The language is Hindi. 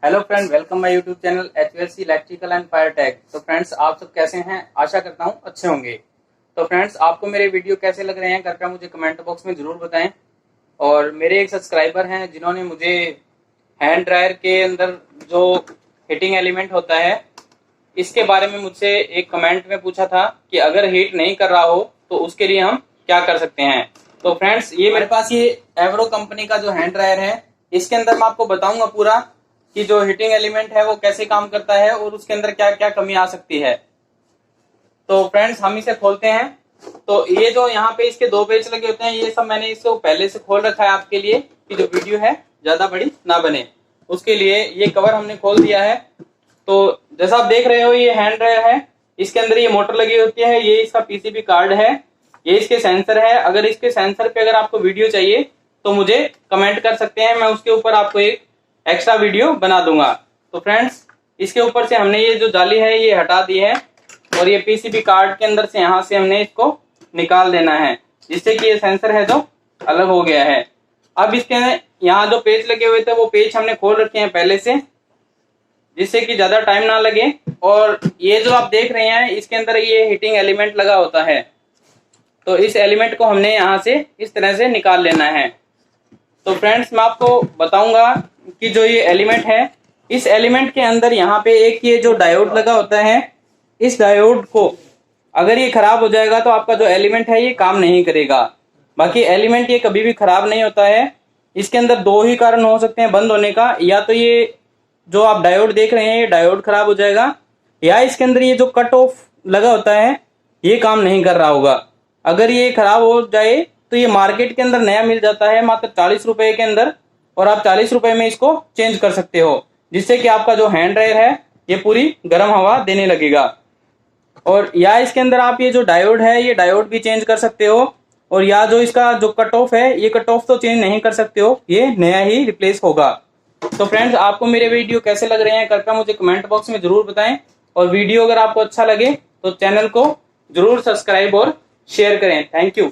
Hello friend, welcome my YouTube channel HVLC electrical and Firetech. तो फ्रेंड्स, आप सब कैसे हैं? आशा करता हूं अच्छे होंगे। तो फ्रेंड्स, आपको मेरे वीडियो कैसे लग रहे हैं कृपया मुझे कमेंट बॉक्स में जरूर बताएं। और मेरे एक सब्सक्राइबर हैं जिन्होंने मुझे हैंड ड्रायर के अंदर जो हीटिंग एलिमेंट होता है इसके बारे में मुझसे एक कमेंट में पूछा था कि अगर हीट नहीं कर रहा हो तो उसके लिए हम क्या कर सकते हैं। तो फ्रेंड्स, ये मेरे पास ये एवरो कंपनी का जो हैंड ड्रायर है, इसके अंदर मैं आपको बताऊंगा पूरा कि जो हीटिंग एलिमेंट है वो कैसे काम करता है और उसके अंदर क्या क्या कमी आ सकती है। तो फ्रेंड्स, हम इसे खोलते हैं। तो ये जो यहाँ पे इसके दो पेज लगे होते हैं, ये सब मैंने इसको पहले से खोल रखा है आपके लिए कि जो वीडियो है ज्यादा बड़ी ना बने, उसके लिए ये कवर हमने खोल दिया है। तो जैसा आप देख रहे हो, ये हैंड ड्रायर है, इसके अंदर ये मोटर लगी होती है, ये इसका पीसीबी कार्ड है, ये इसके सेंसर है। अगर इसके सेंसर पे अगर आपको वीडियो चाहिए तो मुझे कमेंट कर सकते हैं, मैं उसके ऊपर आपको एक एक्स्ट्रा वीडियो बना दूंगा। तो फ्रेंड्स, इसके ऊपर से हमने ये जो जाली है ये हटा दी है और ये पीसीबी कार्ड के अंदर से यहाँ से हमने इसको निकाल देना है, जिससे कि ये सेंसर है जो अलग हो गया है। अब इसके यहाँ जो पेज लगे हुए थे वो पेज हमने खोल रखे हैं पहले से, जिससे कि ज्यादा टाइम ना लगे। और ये जो आप देख रहे हैं इसके अंदर ये हीटिंग एलिमेंट लगा होता है, तो इस एलिमेंट को हमने यहाँ से इस तरह से निकाल लेना है। तो फ्रेंड्स, मैं आपको बताऊंगा कि जो ये एलिमेंट है, इस एलिमेंट के अंदर यहाँ पे एक ये जो डायोड लगा होता है, इस डायोड को अगर ये खराब हो जाएगा तो आपका जो एलिमेंट है ये काम नहीं करेगा। बाकी एलिमेंट ये कभी भी खराब नहीं होता है। इसके अंदर दो ही कारण हो सकते हैं बंद होने का, या तो ये जो आप डायोड देख रहे हैं ये डायोड खराब हो जाएगा, या इसके अंदर ये जो कट ऑफ लगा होता है ये काम नहीं कर रहा होगा। अगर ये खराब हो जाए तो ये मार्केट के अंदर नया मिल जाता है मात्र 40 रुपए के अंदर, और आप 40 रुपए में इसको चेंज कर सकते हो, जिससे कि आपका जो हैंड ड्रायर है ये पूरी गर्म हवा देने लगेगा। और या इसके अंदर आप ये जो डायोड है ये डायोड भी चेंज कर सकते हो, और या जो इसका जो कट ऑफ है ये कट ऑफ तो चेंज नहीं कर सकते हो, ये नया ही रिप्लेस होगा। तो फ्रेंड्स, आपको मेरे वीडियो कैसे लग रहे हैं कृपया मुझे कमेंट बॉक्स में जरूर बताएं। और वीडियो अगर आपको अच्छा लगे तो चैनल को जरूर सब्सक्राइब और शेयर करें। Thank you.